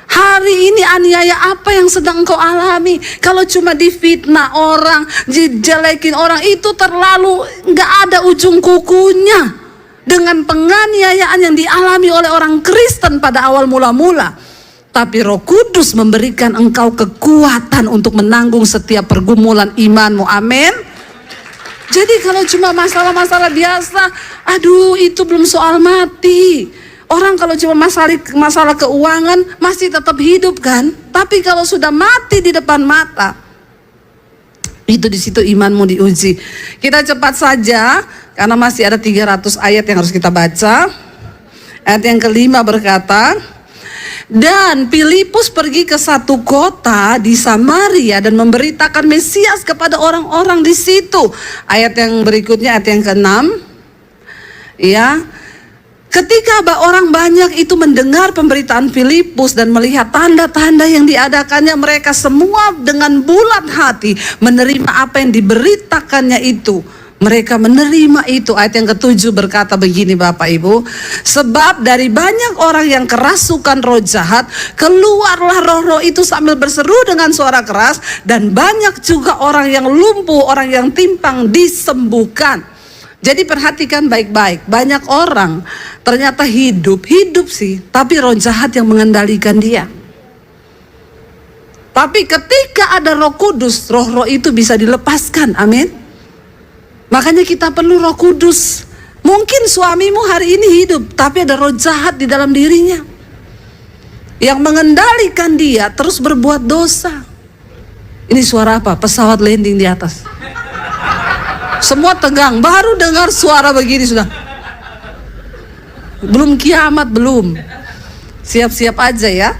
Hari ini aniaya apa yang sedang engkau alami? Kalau cuma difitnah orang, dijelekin orang, itu terlalu nggak ada ujung kukunya. Dengan penganiayaan yang dialami oleh orang Kristen pada awal mula-mula. Tapi Roh Kudus memberikan engkau kekuatan untuk menanggung setiap pergumulan imanmu, amin. Jadi kalau cuma masalah-masalah biasa, aduh itu belum soal mati. Orang kalau cuma masalah keuangan masih tetap hidup kan. Tapi kalau sudah mati di depan mata, itu di situ imanmu diuji. Kita cepat saja karena masih ada 300 ayat yang harus kita baca. Ayat yang kelima berkata, dan Filipus pergi ke satu kota di Samaria dan memberitakan Mesias kepada orang-orang di situ. Ayat yang berikutnya, ayat yang ke-6. Ya. Ketika orang banyak itu mendengar pemberitaan Filipus dan melihat tanda-tanda yang diadakannya, mereka semua dengan bulat hati menerima apa yang diberitakannya itu. Mereka menerima itu. Ayat yang ke-7 berkata begini Bapak Ibu, sebab dari banyak orang yang kerasukan roh jahat, keluarlah roh-roh itu sambil berseru dengan suara keras, dan banyak juga orang yang lumpuh, orang yang timpang disembuhkan. Jadi perhatikan baik-baik, banyak orang ternyata hidup sih, tapi roh jahat yang mengendalikan dia. Tapi ketika ada Roh Kudus, roh-roh itu bisa dilepaskan, amin. Makanya kita perlu Roh Kudus. Mungkin suamimu hari ini hidup, tapi ada roh jahat di dalam dirinya yang mengendalikan dia terus berbuat dosa. Ini suara apa? Pesawat landing di atas. Semua tegang, baru dengar suara begini sudah. Belum kiamat, belum. Siap-siap aja ya.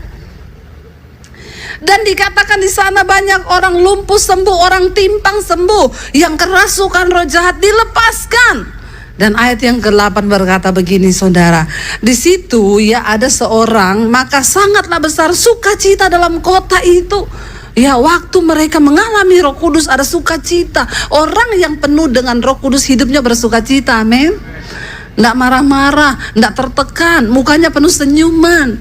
Dan dikatakan di sana banyak orang lumpuh sembuh, orang timpang sembuh, yang kerasukan roh jahat dilepaskan. Dan ayat yang ke-8 berkata begini, saudara. Di situ ya ada seorang, maka sangatlah besar sukacita dalam kota itu. Ya, waktu mereka mengalami Roh Kudus ada sukacita. Orang yang penuh dengan Roh Kudus hidupnya bersukacita, amin. Nggak marah-marah, nggak tertekan, mukanya penuh senyuman.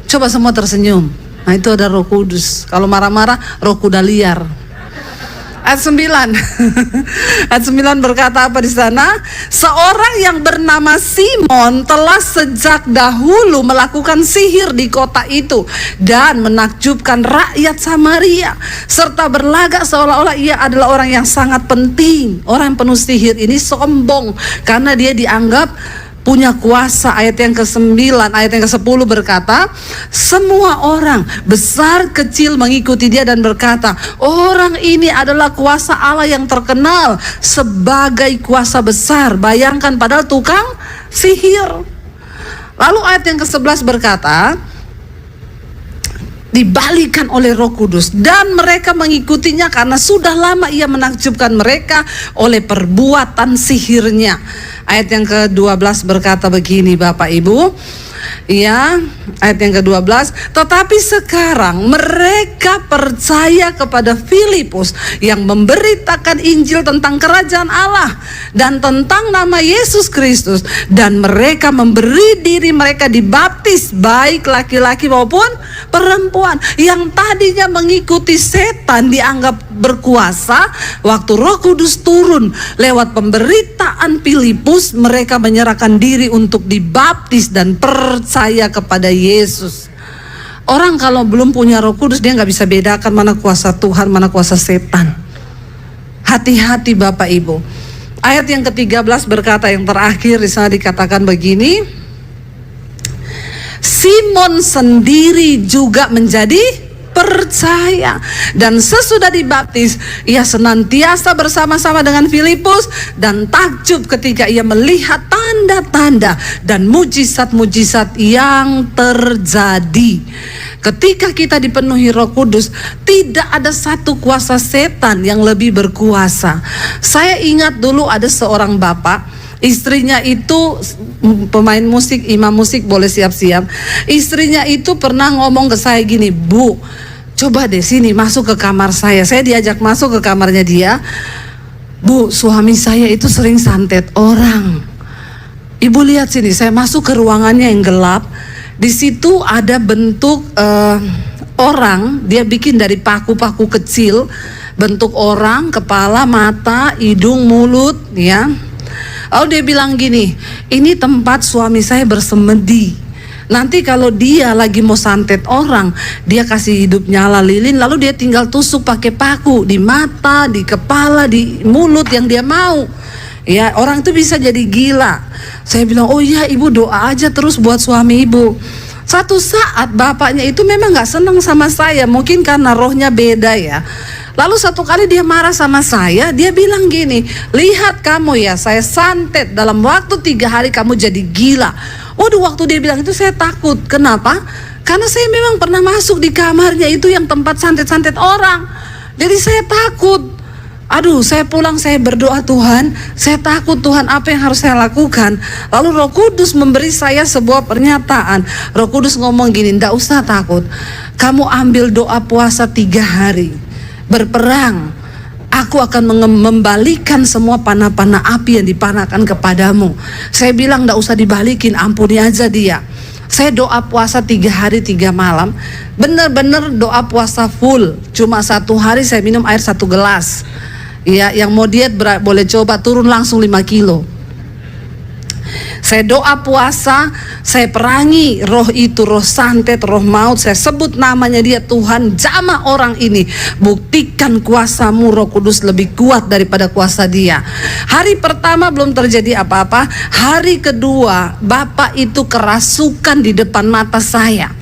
Coba semua tersenyum. Nah, itu ada Roh Kudus. Kalau marah-marah, roh kuda liar. Ayat 9. Ayat 9 berkata apa di sana? Seorang yang bernama Simon telah sejak dahulu melakukan sihir di kota itu dan menakjubkan rakyat Samaria, serta berlagak seolah-olah ia adalah orang yang sangat penting. Orang penuh sihir ini sombong karena dia dianggap punya kuasa. Ayat yang ke-9, ayat yang ke-10 berkata, semua orang besar kecil mengikuti dia dan berkata, orang ini adalah kuasa Allah yang terkenal sebagai kuasa besar. Bayangkan, padahal tukang sihir. Lalu ayat yang ke-11 berkata, dibalikan oleh Roh Kudus dan mereka mengikutinya karena sudah lama ia menakjubkan mereka oleh perbuatan sihirnya. Ayat yang ke-12 berkata begini, Bapak Ibu. Ya, ayat yang ke-12, tetapi sekarang mereka percaya kepada Filipus yang memberitakan Injil tentang kerajaan Allah dan tentang nama Yesus Kristus, dan mereka memberi diri mereka dibaptis, baik laki-laki maupun perempuan. Yang tadinya mengikuti setan dianggap berkuasa, waktu Roh Kudus turun lewat pemberitaan Filipus, mereka menyerahkan diri untuk dibaptis dan percaya kepada Yesus. Orang kalau belum punya Roh Kudus, dia nggak bisa bedakan mana kuasa Tuhan, mana kuasa setan. Hati-hati Bapak Ibu. Ayat yang ke-13 berkata, yang terakhir di sana dikatakan begini, Simon sendiri juga menjadi percaya, dan sesudah dibaptis ia senantiasa bersama-sama dengan Filipus dan takjub ketika ia melihat tanda-tanda dan mujizat-mujizat yang terjadi. Ketika kita dipenuhi Roh Kudus, tidak ada satu kuasa setan yang lebih berkuasa. Saya ingat dulu ada seorang bapak, istrinya itu pemain musik, imam musik, boleh siap-siap. Istrinya itu pernah ngomong ke saya gini, Bu, coba deh sini masuk ke kamar saya. Saya diajak masuk ke kamarnya dia. Bu, suami saya itu sering santet orang. Ibu lihat sini, saya masuk ke ruangannya yang gelap. Di situ ada bentuk orang, dia bikin dari paku-paku kecil, bentuk orang, kepala, mata, hidung, mulut, ya. Lalu dia bilang gini, ini tempat suami saya bersemedi. Nanti kalau dia lagi mau santet orang, dia kasih hidup nyala lilin, lalu dia tinggal tusuk pakai paku di mata, di kepala, di mulut yang dia mau. Ya, orang itu bisa jadi gila. Saya bilang, oh iya ibu, doa aja terus buat suami ibu. Satu saat bapaknya itu memang gak senang sama saya, mungkin karena rohnya beda ya. Lalu satu kali dia marah sama saya, dia bilang gini, lihat kamu ya, saya santet dalam waktu 3 hari kamu jadi gila. Waduh, waktu dia bilang itu saya takut. Kenapa? Karena saya memang pernah masuk di kamarnya itu yang tempat santet-santet orang. Jadi saya takut. Aduh, saya pulang, saya berdoa, Tuhan, saya takut Tuhan, apa yang harus saya lakukan? Lalu Roh Kudus memberi saya sebuah pernyataan. Roh Kudus ngomong gini, ndak usah takut, kamu ambil doa puasa 3 hari, berperang, aku akan membalikan semua panah-panah api yang dipanahkan kepadamu. Saya bilang ndak usah dibalikin, ampuni aja dia. Saya doa puasa 3 hari 3 malam, bener-bener doa puasa full. Cuma 1 hari saya minum air 1 gelas. Ya, yang mau diet boleh coba turun langsung 5 kilo. Saya doa puasa, saya perangi roh itu, roh santet, roh maut. Saya sebut namanya dia, Tuhan jamah orang ini, buktikan kuasamu Roh Kudus lebih kuat daripada kuasa dia. Hari pertama belum terjadi apa-apa. Hari kedua bapak itu kerasukan di depan mata saya,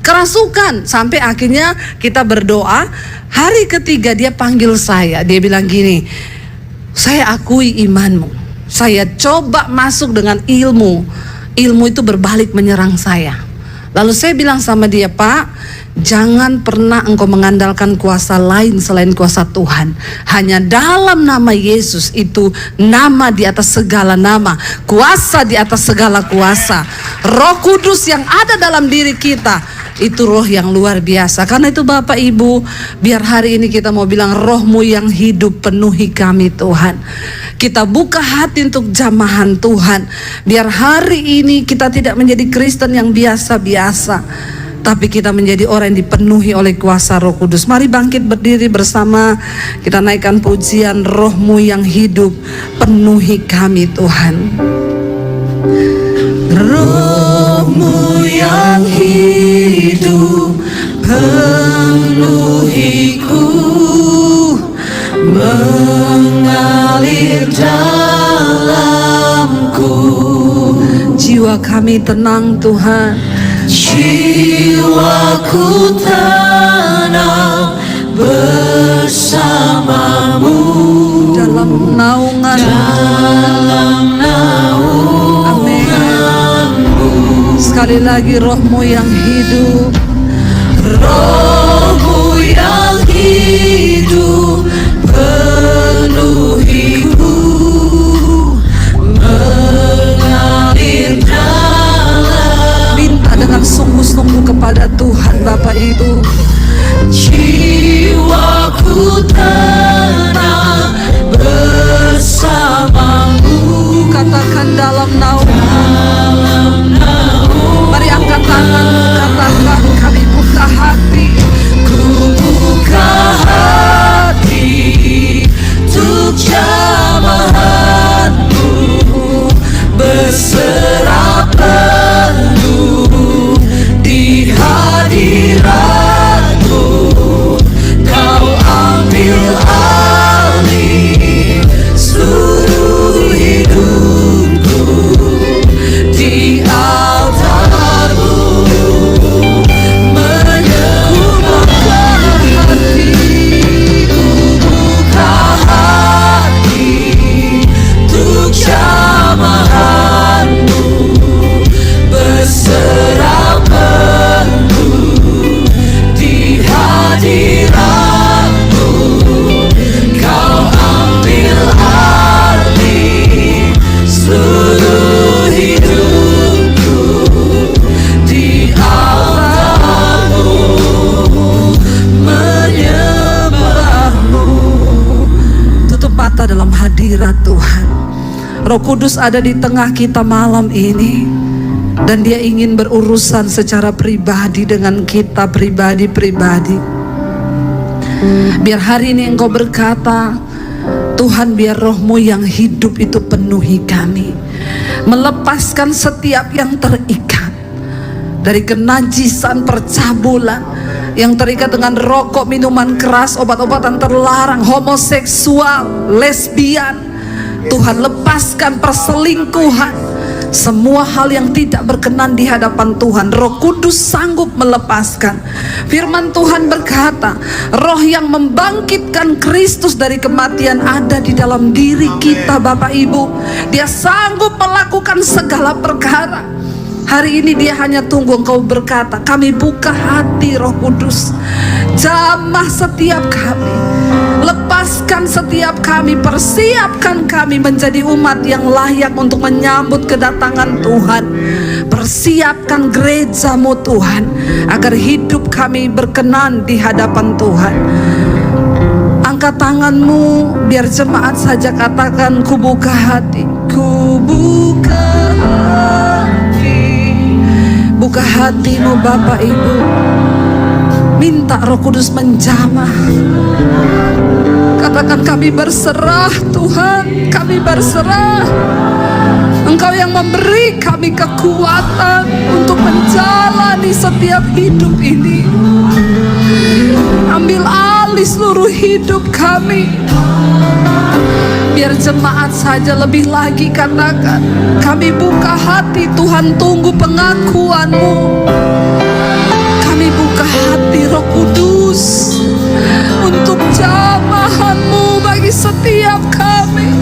kerasukan, sampai akhirnya kita berdoa. Hari ketiga dia panggil saya, dia bilang gini, saya akui imanmu, saya coba masuk dengan ilmu itu berbalik menyerang saya. Lalu saya bilang sama dia, Pak, Jangan pernah engkau mengandalkan kuasa lain selain kuasa Tuhan. Hanya dalam nama Yesus, itu nama di atas segala nama, kuasa di atas segala kuasa. Roh Kudus yang ada dalam diri kita, itu roh yang luar biasa. Karena itu Bapak Ibu, biar hari ini kita mau bilang, Roh-Mu yang hidup penuhi kami Tuhan. Kita buka hati untuk jamahan Tuhan. Biar hari ini kita tidak menjadi Kristen yang biasa-biasa, tapi kita menjadi orang yang dipenuhi oleh kuasa Roh Kudus. Mari bangkit berdiri bersama, kita naikkan pujian, Roh-Mu yang hidup penuhi kami Tuhan. Roh-Mu yang hidup penuhiku, mengalir dalamku. Jiwa kami tenang Tuhan, jiwaku tenang bersamamu dalam naunganmu. Sekali lagi, Roh-Mu yang hidup, Roh-Mu yang hidup penuhiku, mengalir dalam. Minta dengan sungguh-sungguh kepada Tuhan Bapak Ibu. Jiwaku tenang bersamamu. Katakan dalam naungan. Mari angkat tanganmu, katakan, kami buka hati. Ku buka hati untuk jamahan-Mu, berserah penuh di hadirat-Mu. Kau ambil alih seluruh hidupku di altar-Mu. Berserah penuh di hadirat-Mu. Kau ambil alih seluruh hidupku di altar-Mu, menyembah-Mu. Tutup mata dalam hadirat Tuhan. Roh Kudus ada di tengah kita malam ini, dan Dia ingin berurusan secara pribadi dengan kita, pribadi-pribadi. Biar hari ini engkau berkata, Tuhan, biar Roh-Mu yang hidup itu penuhi kami, melepaskan setiap yang terikat dari kenajisan, percabulan, yang terikat dengan rokok, minuman keras, obat-obatan terlarang, homoseksual, lesbian. Tuhan, lepaskan perselingkuhan, semua hal yang tidak berkenan di hadapan Tuhan. Roh Kudus sanggup melepaskan. Firman Tuhan berkata, roh yang membangkitkan Kristus dari kematian ada di dalam diri kita Bapak Ibu. Dia sanggup melakukan segala perkara. Hari ini Dia hanya tunggu engkau berkata, kami buka hati Roh Kudus. Jamah setiap kami, lepaskan setiap kami, persiapkan kami menjadi umat yang layak untuk menyambut kedatangan Tuhan. Persiapkan gereja-Mu Tuhan, agar hidup kami berkenan di hadapan Tuhan. Angkat tanganmu, biar jemaat saja katakan, ku buka hati, ku buka hati. Buka hatimu Bapak Ibu, minta Roh Kudus menjamah. Katakan, kami berserah Tuhan, kami berserah. Engkau yang memberi kami kekuatan untuk menjalani setiap hidup ini. Ambil alih seluruh hidup kami. Biar jemaat saja lebih lagi katakan, kami buka hati Tuhan, tunggu pengakuan-Mu. Kami buka hati Roh Kudus untuk jamahan-Mu bagi setiap kami.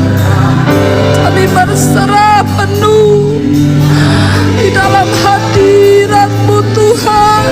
Kami berserah penuh di dalam hadirat-Mu Tuhan.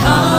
Amin.